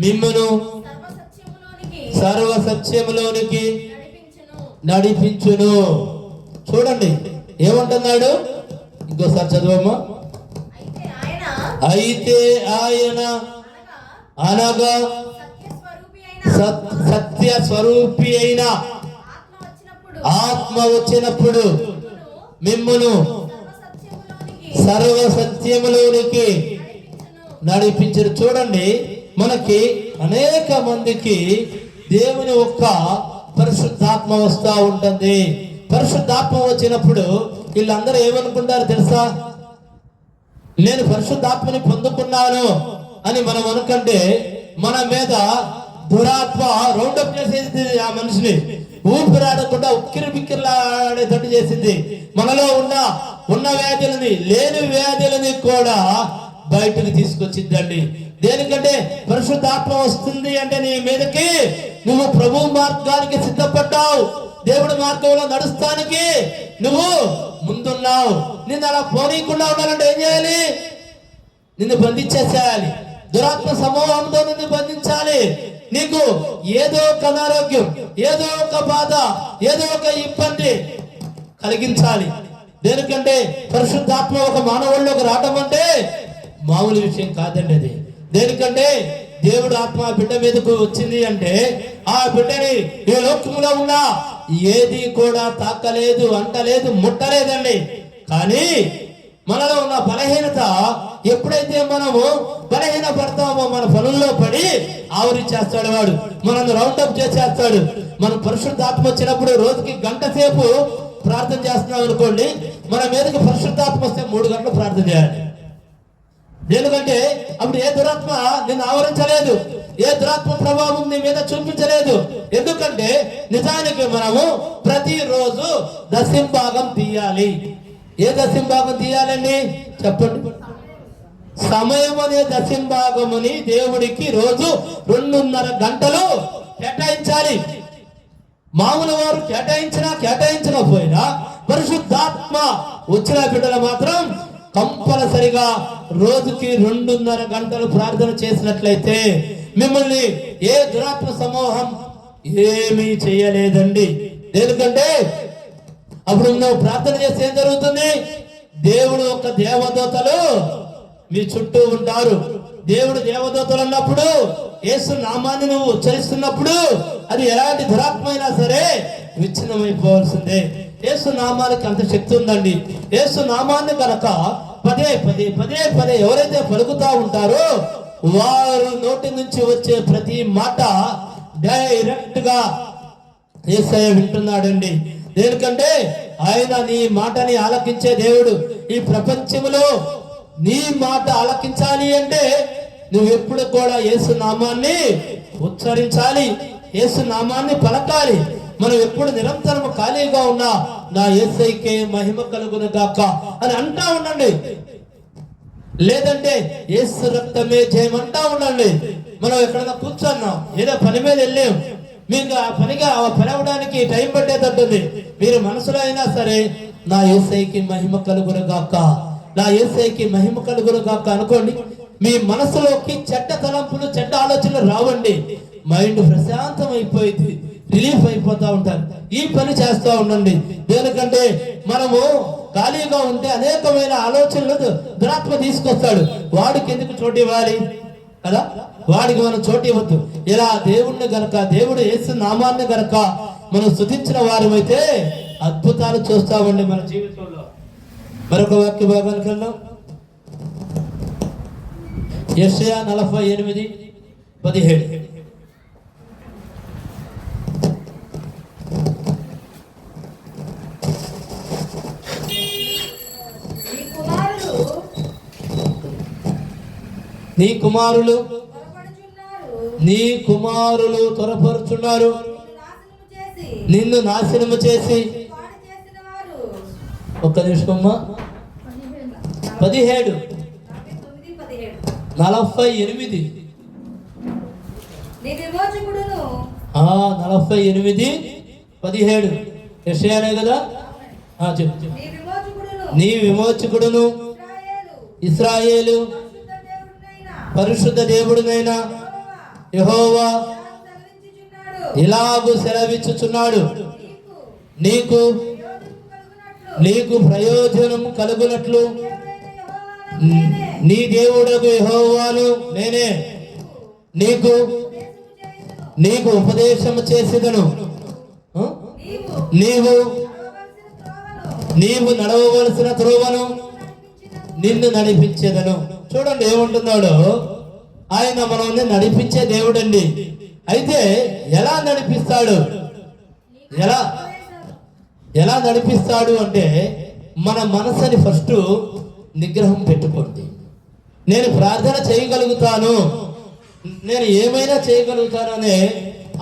Speaker 2: మిమ్మును సర్వ సత్యములోనికి నడిపించును. చూడండి ఏమంటున్నాడు, ఇంకోసారి చదవమ్మా. అయితే ఆయన అనగా సత్య స్వరూపి అయిన ఆత్మ వచ్చినప్పుడు మిమ్మును సర్వ సత్యములోనికి నడిపించరు. చూడండి, మనకి అనేక మందికి దేవుని ఒక్క పరిశుద్ధాత్మ వస్తూ ఉంటుంది. పరిశుద్ధాత్మ వచ్చినప్పుడు వీళ్ళందరూ ఏమనుకుంటారు తెలుసా? నేను పరిశుద్ధాత్మని పొందుకున్నాను అని మనం అనుకుంటే మన మీద దురాత్మ రౌండప్ చేసేది. ఆ మనిషిని ఊపిరాడకుండా ఉక్కిరి బిక్కిరిలాడేటట్టు చేసింది. మనలో ఉన్న వ్యాధులని, లేని వ్యాధులని కూడా బయటకు తీసుకొచ్చిద్దండి. దేనికంటే పరిశుద్ధాత్మ వస్తుంది అంటే నీ మీదకి నువ్వు ప్రభు మార్గానికి సిద్ధపడ్డావు, దేవుడి మార్గంలో నడుస్తానికి నువ్వు ముందున్నావు. నిన్ను అలా పోనీయకుండా ఉండాలంటే ఏం చేయాలి? నిన్ను బంధించేసేయాలి. దురాత్మ సమూహంతో నిన్ను బంధించాలి. నీకు ఏదో ఒక అనారోగ్యం, ఏదో ఒక బాధ, ఏదో ఒక ఇబ్బంది కలిగించాలి. దేనికంటే పరిశుద్ధాత్మ ఒక మానవుల్లోకి రావడం అంటే మామూలు విషయం కాదండి అది. దేనికంటే దేవుడు ఆత్మ బిడ్డ మీదకు వచ్చింది అంటే ఆ బిడ్డని ఈ లోకంలో ఉన్న ఏది కూడా తాకలేదు, అంటలేదు, ముట్టలేదండి. కానీ మనలో ఉన్న బలహీనత ఎప్పుడైతే మనము బలహీన పడతామో మన పనుల్లో పడి ఆవరించేస్తాడు వాడు, మనల్ని రౌండప్ చేసేస్తాడు. మనం పరిశుద్ధాత్మ వచ్చినప్పుడు రోజుకి 1 గంట సేపు ప్రార్థన చేస్తున్నాం అనుకోండి, మన మీదకి పరిశుద్ధాత్మ వస్తే 3 గంటలు ప్రార్థన చేయాలి. ఎందుకంటే అప్పుడు ఏ దురాత్మ నిన్ను ఆవరించలేదు, ఏ దురాత్మ ప్రభావం నీ మీద చూపించలేదు. ఎందుకంటే నిజానికి మనము ప్రతిరోజు 10వ భాగం తీయాలి. ఏ 10వ భాగం తీయాలండి చెప్పండి? సమయం అనే 10వ భాగముని దేవుడికి రోజు 2.5 గంటలు కేటాయించాలి. మామూలు వారు కేటాయించకపోయినా పరిశుద్ధాత్మ వచ్చిన బిడ్డలు మాత్రం కంపల్సరిగా రోజుకి 2.5 గంటలు ప్రార్థన చేసినట్లయితే మిమ్మల్ని ఏ దురాత్మ సమూహం ఏమీ చేయలేదండి. ఎందుకంటే అప్పుడు నువ్వు ప్రార్థన చేస్తే ఏం జరుగుతుంది? దేవుడు ఒక దేవదూతలు మీ చుట్టూ ఉంటారు. దేవుడు దేవదూతలు ఉన్నప్పుడు, యేసు నామాన్ని నువ్వు ఉచ్చరిస్తున్నప్పుడు అది ఎలాంటి దురాత్మ అయినా సరే విచ్ఛిన్నమైపోవాల్సిందే. యేసు నామానికి అంత శక్తి ఉందండి. యేసు నామాన్ని కనుక పదే పదే పదే పదే ఎవరైతే పలుకుతా ఉంటారో వారు నోటి నుంచి వచ్చే ప్రతి మాట డైరెక్ట్ గా యేసయ్య వింటున్నాడండి. దేనికంటే ఆయన నీ మాటని ఆలకించే దేవుడు. ఈ ప్రపంచంలో నీ మాట ఆలకించాలి అంటే నువ్వు ఎప్పుడు కూడా యేసు నామాన్ని ఉచ్చరించాలి, యేసు నామాన్ని పలకాలి. మనం ఎప్పుడు నిరంతరం ఖాళీగా ఉన్నా నా యేసయ్యకే మహిమ కలుగును గాక అని అంటా ఉండండి. లేదంటే యేసు రక్తమే జయమంటా ఉండండి. మనం ఎక్కడైనా కూర్చున్నాం, ఏదో పని మీద వెళ్ళాం, మీకు ఆ పని అవ్వడానికి టైం పట్టేటట్టుంది. మీరు మనసులో అయినా సరే నా యేసయ్యకి మహిమ కలుగును గాక, నా యేసయ్యకి మహిమ కలుగును గాక అనుకోండి. మీ మనసులోకి చెడ్డ తలంపులు, చెడ్డ ఆలోచనలు రావండి. మైండ్ ప్రశాంతం అయిపోయింది, రిలీఫ్ అయిపోతా ఉంటారు. ఈ పని చేస్తూ ఉండండి. దేనికంటే మనము ఖాళీగా ఉంటే అనేకమైన ఆలోచనలు దురాత్మ తీసుకొస్తాడు. వాడికి ఎందుకు చోటు ఇవ్వాలి కదా, వాడికి మనం చోటు ఇవ్వద్దు. ఇలా దేవుణ్ణి గనక, దేవుడు యేసు నామాన్ని గనక మనం స్తుతించిన వారమైతే అద్భుతాలు చూస్తామండి మన జీవితంలో. మరొక వాక్య భాగానికి వెళ్దాం. యెషయా 48:17. నీ కుమారులు త్వరపరుచున్నారు, నిన్ను నాశనము చేసి. ఒక్క నిమిషమ్మా. 17, 48. 48:17 యెషయానే కదా. చెప్పు. నీ విమోచకుడును ఇశ్రాయేలు పరిశుద్ధ దేవుడునైనా యెహోవా ఇలాగు సెలవిచ్చుచున్నాడు, నీకు ప్రయోజనం కలుగునట్లు నీ దేవుడకు యెహోవాను నేనే నీకు ఉపదేశం చేసేదను, నీవు నడవవలసిన త్రోవను నిన్ను నడిపించేదను. చూడండి ఏమంటున్నాడు ఆయన, మనల్ని నడిపించే దేవుడండి. అయితే ఎలా నడిపిస్తాడు, ఎలా నడిపిస్తాడు అంటే మన మనసుని ఫస్ట్ నిగ్రహం పెట్టుకోండి. నేను ప్రార్థన చేయగలుగుతాను, నేను ఏమైనా చేయగలుగుతాను అనే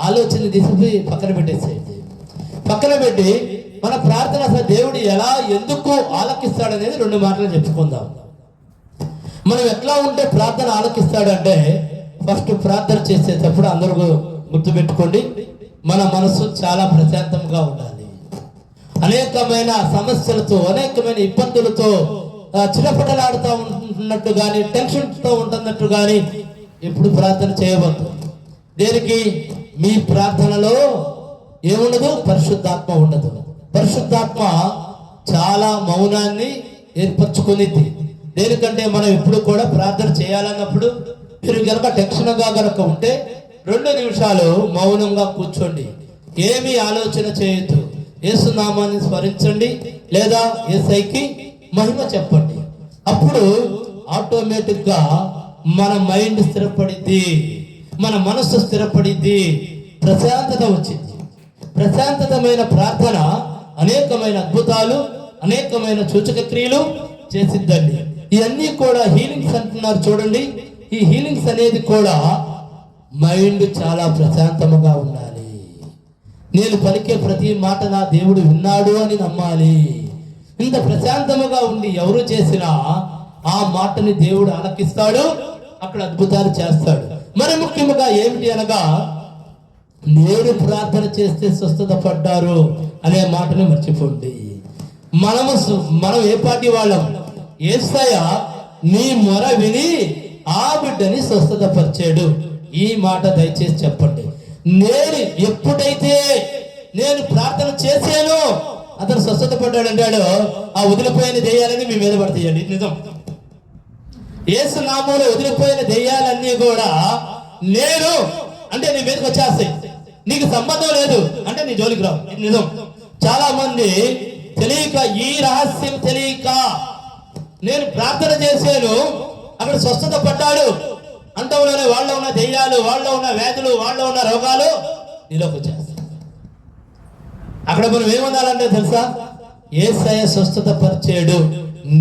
Speaker 2: ఆలోచన తీసి పక్కన పెట్టేసేయండి. పక్కన పెట్టి మన ప్రార్థన అసలు దేవుడు ఎలా ఎందుకు ఆలకిస్తాడు అనేది 2 మాటలు చెప్పుకుందాం. మనం ఎట్లా ఉంటే ప్రార్థన ఆలకిస్తాడు అంటే, ఫస్ట్ ప్రార్థన చేసేటప్పుడు అందరూ గుర్తుపెట్టుకోండి, మన మనసు చాలా ప్రశాంతంగా ఉండాలి. అనేకమైన సమస్యలతో, అనేకమైన ఇబ్బందులతో చిరపటలాడుతూ ఉంటున్నట్టు కానీ, టెన్షన్తో ఉంటున్నట్టు కానీ ఎప్పుడు ప్రార్థన చేయవద్దు. దేనికి? మీ ప్రార్థనలో ఏముండదు? పరిశుద్ధాత్మ ఉండదు. పరిశుద్ధాత్మ చాలా మౌనాన్ని ఏర్పరచుకునిద్ది. దేనికంటే మనం ఎప్పుడు కూడా ప్రార్థన చేయాలన్నప్పుడు మీరు కనుక టెన్షన్గా కనుక ఉంటే 2 నిమిషాలు మౌనంగా కూర్చోండి, ఏమీ ఆలోచన చేయొద్దు, యేసు నామాన్ని స్మరించండి, లేదా యేసయ్యకి మహిమ చెప్పండి. అప్పుడు ఆటోమేటిక్ గా మన మైండ్ స్థిరపడిద్ది, మన మనస్సు స్థిరపడిద్ది, ప్రశాంతత వచ్చింది. ప్రశాంతతమైన ప్రార్థన అనేకమైన అద్భుతాలు, అనేకమైన సూచక క్రియలు చేసిద్దండి. ఇవన్నీ కూడా హీలింగ్స్ అంటున్నారు చూడండి. ఈ హీలింగ్స్ అనేది కూడా మైండ్ చాలా ప్రశాంతముగా ఉండాలి. నేను పలికే ప్రతి మాట నా దేవుడు విన్నాడు అని నమ్మాలి. ఇంత ప్రశాంతముగా ఉండి ఎవరు చేసినా ఆ మాటని దేవుడు ఆలకిస్తాడు, అక్కడ అద్భుతాలు చేస్తాడు. మరి ముఖ్యముగా ఏమిటి అనగా, నేను ప్రార్థన చేస్తే స్వస్థత పడ్డారు అనే మాటను మర్చిపోండి. మనం ఏ పార్టీ వాళ్ళం? యేసయ్య నీ మొర విని ఆ బిడ్డని స్వస్థత పరిచాడు. ఈ మాట దయచేసి చెప్పండి. నేను ఎప్పుడైతే నేను ప్రార్థన చేశాను అతను స్వస్థత పడ్డాడు అంటాడు, ఆ వదిలిపోయిన దెయ్యాలని మీ మీద పడతాయండి. నిజం. యేసు నామములో వదిలిపోయిన దెయ్యాలన్నీ కూడా నేను అంటే నీ మీదకి వచ్చేస్తాయి. నీకు సంబంధం లేదు అంటే నీ జోలికి రావు. నిజం. చాలా మంది తెలియక, ఈ రహస్యం తెలియక నేను ప్రార్థన చేశాను, అక్కడ స్వస్థత పడ్డాడు అంటూనే వాళ్ళలో ఉన్న దెయ్యాలు, వాళ్ళలో ఉన్న వ్యాధులు, వాళ్ళలో ఉన్న రోగాలు నీలోకి వచ్చేస్తాయి. అక్కడ మనం ఏమనాలంటే తెలుసా, యేసయ్య స్వస్థత పరిచాడు,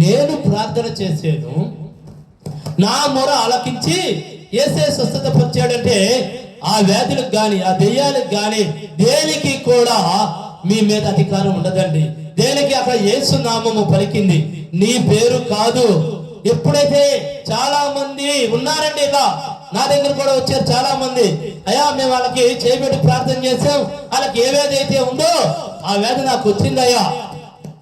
Speaker 2: నేను ప్రార్థన చేశాను, నా మొర ఆలకించి యేసయ్య స్వస్థత పరిచాడంటే ఆ వ్యాధులకు కానీ ఆ దెయ్యాలకు కానీ దేనికి కూడా మీ మీద అధికారం ఉండదండి. దేనికి అక్కడ యేసు నామము పలికింది, నీ పేరు కాదు. ఎప్పుడైతే చాలా మంది ఉన్నారండి, ఇక నా దగ్గర కూడా వచ్చారు చాలా మంది, అయ్యా మేము వాళ్ళకి చేయబెట్టి ప్రార్థన చేసాం, వాళ్ళకి ఏ వ్యాధి అయితే ఉందో ఆ వ్యాధి నాకు వచ్చిందయ్యా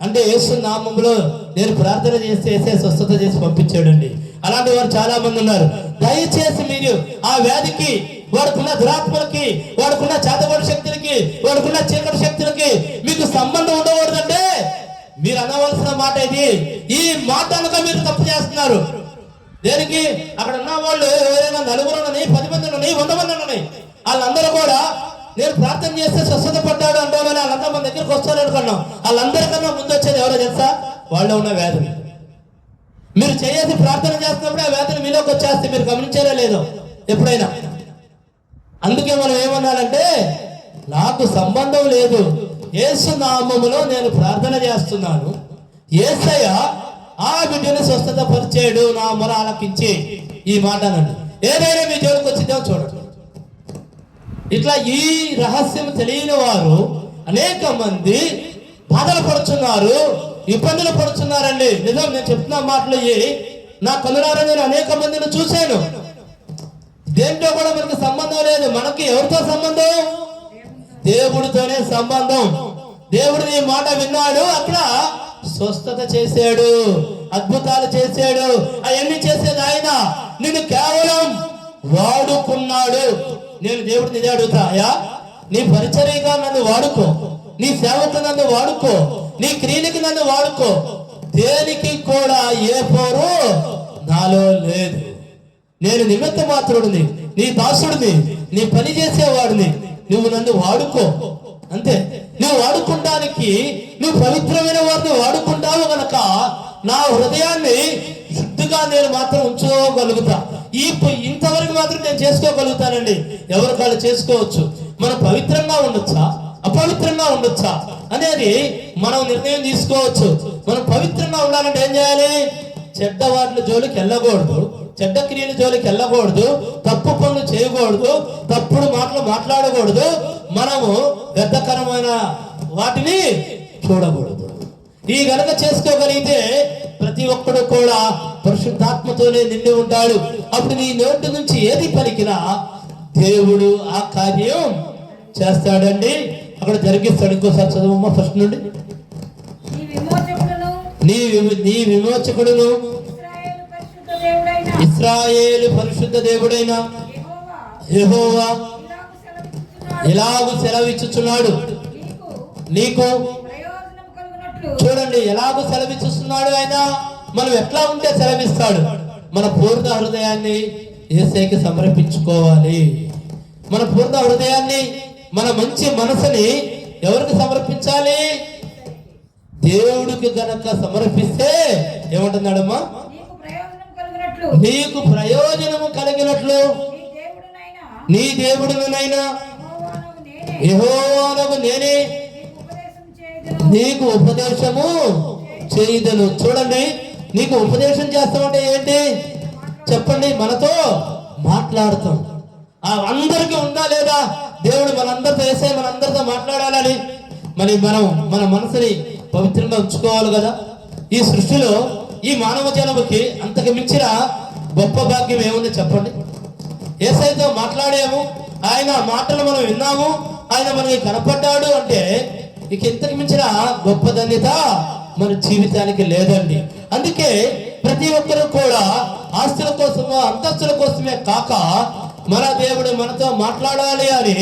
Speaker 2: అంటే యేసు నామములో నేను ప్రార్థన చేస్తే యేసే స్వస్థత చేసి పంపించాడండి. అలాంటి వారు చాలా మంది ఉన్నారు. దయచేసి మీరు ఆ వ్యాధికి, వాడుకున్న దురాత్మలకి, వాడుకున్న చేతబడి శక్తులకి, వాడుకున్న చీకటి శక్తులకి మీకు సంబంధం ఉండకూడదంటే మీరు అనవలసిన మాట ఇది. ఈ మాట అనక మీరు తప్పు చేస్తున్నారు. దేనికి? అక్కడ ఉన్న వాళ్ళు ఎవరైనా 4 ఉండని, 10 మంది ఉండని, 100 మంది ఉండని, వాళ్ళందరూ కూడా నేను ప్రార్థన చేస్తే స్వస్థత పడ్డాడు అంటామని వాళ్ళంతా మన దగ్గరికి వస్తారు అనుకున్నాం. వాళ్ళందరికన్నా ముందు వచ్చేది ఎవరో తెలుసా? వాళ్ళు ఉన్న వ్యాధులు. మీరు చేసి ప్రార్థన చేస్తున్నప్పుడు ఆ వ్యాధులు మీలోకి వచ్చేస్తే మీరు గమనించారో లేదో ఎప్పుడైనా. అందుకే మనం ఏమన్నానంటే, నాకు సంబంధం లేదు, యేసు నామములో నేను ప్రార్థన చేస్తున్నాను, యేసయ్య ఆ బిడ్డని స్వస్థత పరిచాడు, నా మొర ఆలకించి, ఈ మాట అనండి. ఏదైనా మీ జోలికి వచ్చిందో చూడండి. ఇట్లా ఈ రహస్యం తెలియని వారు అనేక మంది బాధలు పడుతున్నారు, ఇబ్బందులు పడుతున్నారండి. నిజం, నేను చెప్తున్న మాటలు నా కనులారా నేను అనేక మందిని చూశాను. దేంట్లో కూడా మనకు సంబంధం లేదు. మనకి ఎవరితో సంబంధం? దేవుడితోనే సంబంధం. దేవుడు నీ మాట విన్నాడు, అక్కడ స్వస్థత చేశాడు, అద్భుతాలు చేశాడు. అవన్నీ చేసేది ఆయన. నిన్ను కేవలం వాడుకున్నాడు. నేను దేవుడిని ఇదే అడుగుతా, అయ్యా నీ పరిచర్యగా నన్ను వాడుకో, నీ సేవకు నన్ను వాడుకో, నీ క్రియకి నన్ను వాడుకో. దేనికి కూడా ఏ పోరు నాలో లేదు. నేను నిమిత్త మాత్రుడిని, నీ దాసుడిని, నీ పని చేసేవాడిని. నువ్వు నన్ను వాడుకో అంతే. నువ్వు వాడుకుంటానికి, నువ్వు పవిత్రమైన వారిని వాడుకుంటావు గనక నా హృదయాన్ని శుద్ధిగా నేను మాత్రం ఉంచుకోగలుగుతా. ఇంతవరకు మాత్రం నేను చేసుకోగలుగుతానండి. ఎవరి కాళ్ళు చేసుకోవచ్చు. మనం పవిత్రంగా ఉండొచ్చా, అపవిత్రంగా ఉండొచ్చా అనేది మనం నిర్ణయం తీసుకోవచ్చు. మనం పవిత్రంగా ఉండాలంటే ఏం చేయాలి? చెడ్డ వాటి జోలికి వెళ్ళకూడదు, చెడ్డ క్రియల జోలికి వెళ్ళకూడదు, తప్పు పనులు చేయకూడదు, తప్పుడు మాటలు మాట్లాడకూడదు, మనము వ్యర్థకరమైన వాటిని చూడకూడదు. ఈ గనక చేసుకోగలిగితే ప్రతి ఒక్కడు కూడా పరిశుద్ధాత్మతోనే నిండి ఉంటాడు. అప్పుడు నీ నోటి నుంచి ఏది పలికినా దేవుడు ఆ కార్యం చేస్తాడండి, అక్కడ జరిగిస్తాడు. ఇంకోసారి చదువమ్మా ఫస్ట్ నుండి. నీ విమోచకుడును ఇశ్రాయేలు పరిశుద్ధ దేవుడైన యెహోవా ఎలాగూ సెలవిచ్చుచున్నాడు నీకు. చూడండి, ఎలాగూ సెలవిచ్చుస్తున్నాడు ఆయన. మనం ఎట్లా ఉంటే సెలవిస్తాడు? మన పూర్ణ హృదయాన్ని యేసయ్యకి సమర్పించుకోవాలి. మన పూర్ణ హృదయాన్ని, మన మంచి మనసుని ఎవరికి సమర్పించాలి? దేవుడికి గనక సమర్పిస్తే ఏమంటున్నాడమ్మా? నీకు ప్రయోజనము కలిగినట్లు నీ దేవుడునైనా యెహోవానగు నేనే నీకు ఉపదేశము చేయుదును. చూడండి, నీకు ఉపదేశం చేస్తామంటే ఏంటి చెప్పండి? మనతో మాట్లాడుతాం. అందరికీ ఉందా లేదా? దేవుడు మనందరితో వేసే మనందరితో మాట్లాడాలని మరి మనం మన మనసుని పవిత్రంగా ఉంచుకోవాలి కదా. ఈ సృష్టిలో ఈ మానవ జనముకి అంతకు మించిన గొప్ప భాగ్యం ఏముంది చెప్పండి? యేసయ్యతో మాట్లాడాము, ఆయన మాటలు మనం విన్నాము, ఆయన మనకి కనపడ్డాడు అంటే ఇక ఇంతకు మించిన గొప్ప ధన్యత మన జీవితానికి లేదండి. అందుకే ప్రతి ఒక్కరు కూడా ఆస్తుల కోసమో అంతస్తుల కోసమే కాక మన దేవుడు మనతో మాట్లాడాలి అని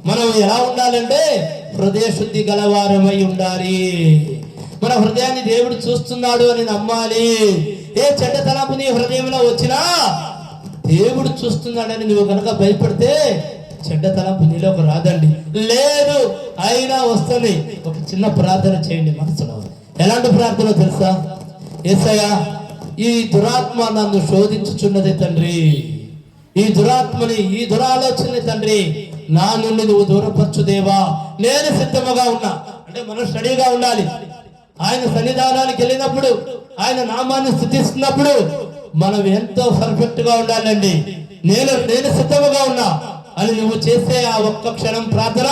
Speaker 2: మనం ఎలా ఉండాలంటే హృదయ శుద్ధి గలవారమై ఉండాలి. మన హృదయాన్ని దేవుడు చూస్తున్నాడు అని నమ్మాలి. ఏ చెడ్డ తలపు నీ హృదయంలో వచ్చినా దేవుడు చూస్తున్నాడని నువ్వు కనుక భయపడితే చెడ్డ తలంపు నీలోకి రాదండి. లేదు అయినా వస్తుంది. ఒక చిన్న ప్రార్థన చేయండి మనసులో. ఎలాంటి ప్రార్థన తెలుసా? యేసయ్యా ఈ దురాత్మ నన్ను శోధించుచున్నది తండ్రి, ఈ దురాత్మని, ఈ దురాలోచనని తండ్రి నా నుండి నువ్వు దూరపరచు దేవా. నేను సిద్ధముగా ఉన్నా. అంటే మనం స్టడీగా ఉండాలి. ఆయన సన్నిధానానికి వెళ్ళినప్పుడు, ఆయన నామాన్ని స్తుతిస్తున్నప్పుడు మనం ఎంతో పర్ఫెక్ట్ గా ఉండాలండి. నేను సిద్ధముగా ఉన్నా అని నువ్వు చేసే ఆ ఒక్క క్షణం ప్రార్థన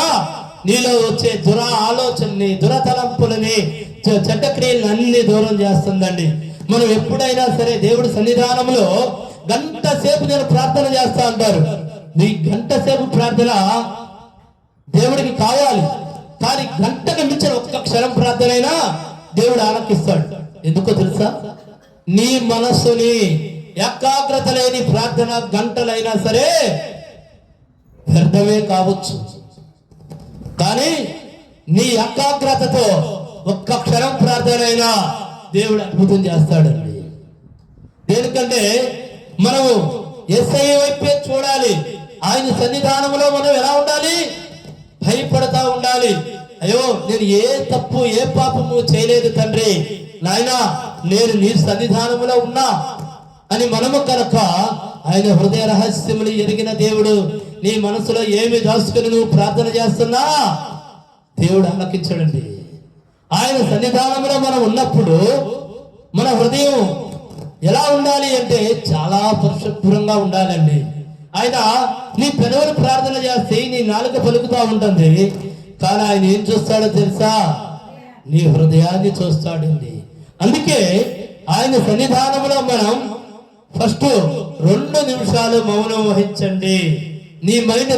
Speaker 2: నీలో వచ్చే ఆలోచనని, దురతలంపులని, చెడ్డ క్రియలను అన్ని దూరం చేస్తుందండి. మనం ఎప్పుడైనా సరే దేవుడి సన్నిధానంలో గంట సేపు నేను ప్రార్థన చేస్తా అంటారు. నీ గంట సేపు ప్రార్థన దేవుడికి కావాలి. కానీ గంటకు మించిన ఒక్క క్షణం ప్రార్థన అయినా దేవుడు ఆలకిస్తాడు. ఎందుకో తెలుసా? నీ మనస్సుని ఏకాగ్రత లేని ప్రార్థన గంటలైనా సరే వ్యర్థమే కావచ్చు. కానీ నీ ఏకాగ్రతతో ఒక్క క్షణం ప్రార్థన అయినా దేవుడు అద్భుతం చేస్తాడండి. దేనికంటే మనము యేసయ్య వైపే చూడాలి. ఆయన సన్నిధానంలో మనం ఎలా ఉండాలి? భయపడతా ఉండాలి. అయ్యో, నేను ఏ తప్పు, ఏ పాపము చేయలేదు తండ్రి, నాయనా నేను నీ సన్నిధానంలో ఉన్నా అని మనము కనుక ఆయన హృదయ రహస్యములు ఎరిగిన దేవుడు నీ మనసులో ఏమి దాచుకుని నువ్వు ప్రార్థన చేస్తున్నా దేవుడు ఆలకించడండి. ఆయన సన్నిధానంలో మనం ఉన్నప్పుడు మన హృదయం ఎలా ఉండాలి అంటే చాలా పరిశుభ్రంగా ఉండాలండి. ఆయన నీ పెదవులు ప్రార్థన చేస్తే నీ నాలుక పలుకుతా ఉంటుంది. కానీ ఆయన ఏం చూస్తాడో తెలుసా? నీ హృదయాన్ని చూస్తాడండి. అందుకే ఆయన సన్నిధానంలో మనం ఫస్ట్ 2 నిమిషాలు మౌనం వహించండి. నీ మైండ్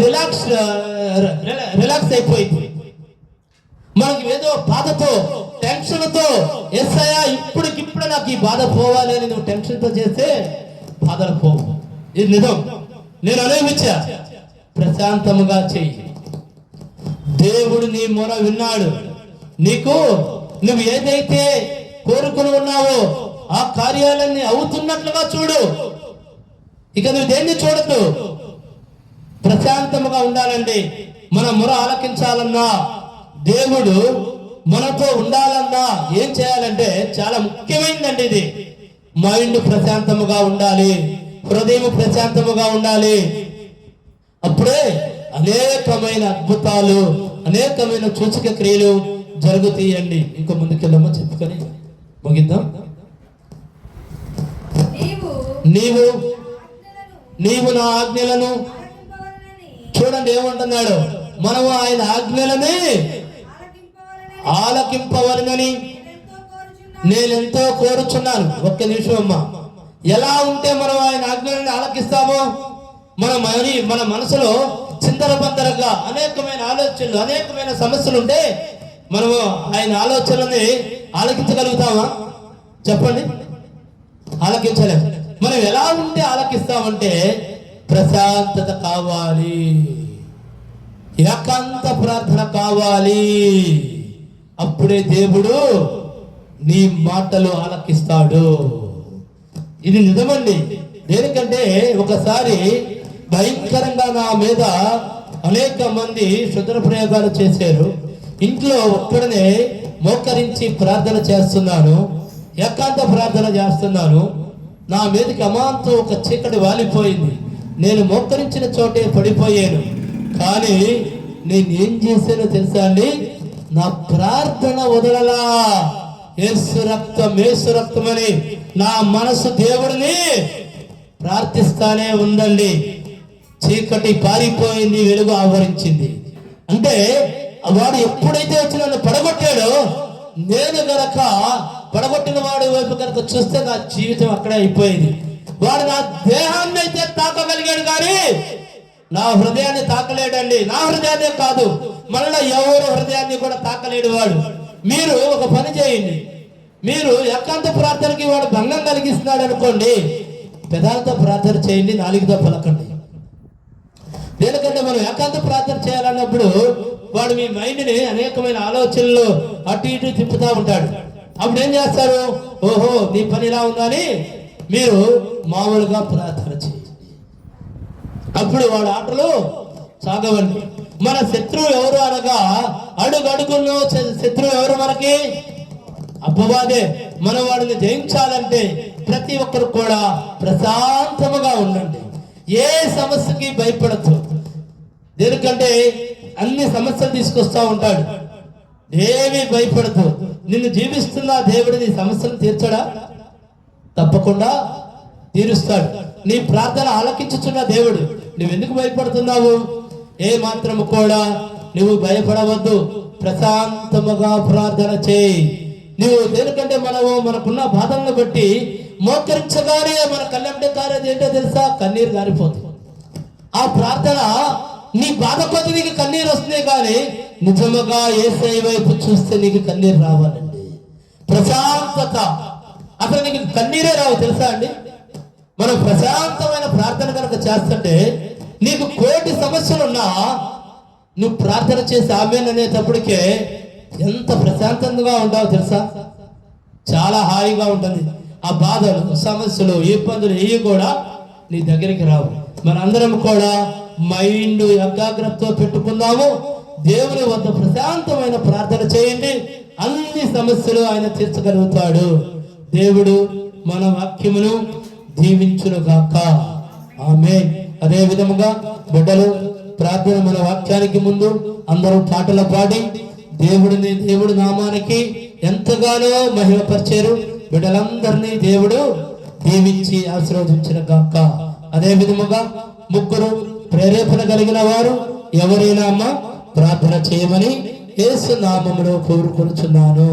Speaker 2: రిలాక్స్ అయిపోయింది. మనకి ఏదో బాధతో, టెన్షన్తో, ఎస్ఐయా ఇప్పటికిప్పుడు నాకు ఈ బాధ పోవాలి అని నువ్వు టెన్షన్తో చేస్తే బాధలు పోవు. ఇది నిజం. నేను అనుభవించా. ప్రశాంతముగా చెయ్యి. దేవుడు నీ మొర విన్నాడు. నీకు నువ్వు ఏదైతే కోరుకుని ఉన్నావో ఆ కార్యాలన్నీ అవుతున్నట్లుగా చూడు. ఇక నువ్వు దేన్ని చూడద్దు. ప్రశాంతముగా ఉండాలండి. మన మొర ఆలకించాలన్నా, దేవుడు మనతో ఉండాలన్నా ఏం చేయాలంటే చాలా ముఖ్యమైనదండి ఇది. మైండ్ ప్రశాంతముగా ఉండాలి, హృదయం ప్రశాంతముగా ఉండాలి. అప్పుడే అనేకమైన అద్భుతాలు, అనేకమైన సూచక క్రియలు జరుగుతాయండి. ఇంకో ముందుకెళ్ళమ్మా, చెప్పుకొని ముగిద్దాం. నీవు నా ఆజ్ఞలను చూడండి ఏమంటున్నాడు. మనము ఆయన ఆజ్ఞలని ఆలకింపవలనని నేనెంతో కోరుచున్నాను. ఒక్క నిమిషం అమ్మా. ఎలా ఉంటే మనం ఆయన ఆజ్ఞలని ఆలకిస్తామో, మన మనసులో చిందరబందరగా అనేకమైన ఆలోచనలు, అనేకమైన సమస్యలు ఉంటే మనము ఆయన ఆలోచనలని ఆలకించగలుగుతామా? చెప్పండి. ఆలకించలేము. మనం ఎలా ఉంటే ఆలకిస్తామంటే ప్రశాంతత కావాలి, ఏకాంత ప్రార్థన కావాలి. అప్పుడే దేవుడు నీ మాటలు ఆలకిస్తాడు. ఇది నిజమండి. దేనికంటే ఒకసారి భయంకరంగా నా మీద అనేక మంది క్షుద్ర ప్రయోగాలు చేశారు. ఇంట్లో ఒక్కడనే మోకరించి ప్రార్థన చేస్తున్నాను, ఏకాంత ప్రార్థన చేస్తున్నాను. నా మీదకి అమాంతం ఒక చీకటి వాలిపోయింది. నేను మోకరించిన చోటే పడిపోయాను. కానీ నేను ఏం చేశానో తెలుసా అండి? నా ప్రార్థన వదలలా. యేసు రక్తం అని నా మనసు దేవుడిని ప్రార్థిస్తానే ఉందండి. చీకటి పారిపోయింది, వెలుగు ఆవరించింది. అంటే వాడు ఎప్పుడైతే వచ్చి నన్ను పడగొట్టాడో, నేను గనక పడగొట్టిన వాడి వైపు కనుక చూస్తే నా జీవితం అక్కడే అయిపోయింది. వాడు నా దేహాన్ని అయితే తాకగలిగాడు కానీ నా హృదయాన్ని తాకలేడండి. నా హృదయాన్ని కాదు, మళ్ళీ ఎవరు హృదయాన్ని కూడా తాకలేడు వాడు. మీరు ఒక పని చేయండి. మీరు ఏకాంత ప్రార్థనకి వాడు భంగం కలిగిస్తున్నాడు అనుకోండి, పెదాలతో ప్రార్థన చేయండి, నాలుగుతో పలకండి. దేనికంటే మనం ఏకాంత ప్రార్థన చేయాలన్నప్పుడు వాడు మీ మైండ్ని అనేకమైన ఆలోచనలు అటు ఇటు తిప్పుతూ ఉంటాడు. అప్పుడు ఏం చేస్తారు? ఓహో, నీ పని ఇలా ఉందని మీరు మామూలుగా ప్రార్థన చేయండి. అప్పుడు వాడు ఆటలు సాగవండి. మన శత్రువు ఎవరు అనగా అడుగడుగులో శత్రువు ఎవరు? మనకి అబ్బవాదే. మనం వాడిని జయించాలంటే, ప్రతి ఒక్కరు కూడా ప్రశాంతముగా ఉండండి. ఏ సమస్యకి భయపడద్దు. దేనికంటే అన్ని సమస్యలు తీసుకొస్తా ఉంటాడు. ఏమీ భయపడద్దు. నిన్ను జీవిస్తున్న దేవుడు నీ సమస్యలు తీర్చడా? తప్పకుండా తీరుస్తాడు. నీ ప్రార్థన ఆలకించుచున్న దేవుడు. నువ్వెందుకు భయపడుతున్నావు? ఏ మాత్రము కూడా నువ్వు భయపడవద్దు. ప్రశాంతముగా ప్రార్థన చేయి. నువ్వు దేనికంటే మనకున్న బాధలను బట్టి మోకరించగానే మన కళ్ళంటే కారేది ఏంటో తెలుసా? కన్నీరు గారిపోతుంది. ఆ ప్రార్థన నీ బాధ కొద్ది నీకు కన్నీరు వస్తుంది, కానీ నిజముగా యేసయ్య వైపు చూస్తే నీకు కన్నీరు రావాలండి. ప్రశాంతత. అసలు నీకు కన్నీరే రావు తెలుసా అండి? మనం ప్రశాంతమైన ప్రార్థన కనుక చేస్తుంటే నీకు కోటి సమస్యలున్నా నువ్వు ప్రార్థన చేసి ఆమేన్ అనేటప్పటికే ఎంత ప్రశాంతంగా ఉంటావో తెలుసా? చాలా హాయిగా ఉంటుంది. ఆ బాధలు, సమస్యలు, ఇబ్బందులు ఏవి కూడా నీ దగ్గరికి రావు. మనందరం కూడా మైండ్ ఏకాగ్రతతో పెట్టుకుందాము. దేవుని వద్ద ప్రశాంతమైన ప్రార్థన చేయండి. అన్ని సమస్యలు ఆయన తీర్చగలుగుతాడు. దేవుడు మన వాక్యమును దీవించును గాక. ఆమేన్. అదే విధముగా బిడ్డలు ప్రార్థన మన వాక్యానికి ముందు అందరూ పాటలు పాడి దేవుడి నామానికి ఎంతగానో మహిమపరిచారు. బిడ్డలందరినీ దేవుడు దీవించి ఆశీర్వదించిన గాక. అదే విధముగా ముగ్గురు ప్రేరేపణ కలిగిన వారు ఎవరైనా ప్రార్థన చేయమని యేసు నామములో కోరుకొనుచున్నాను.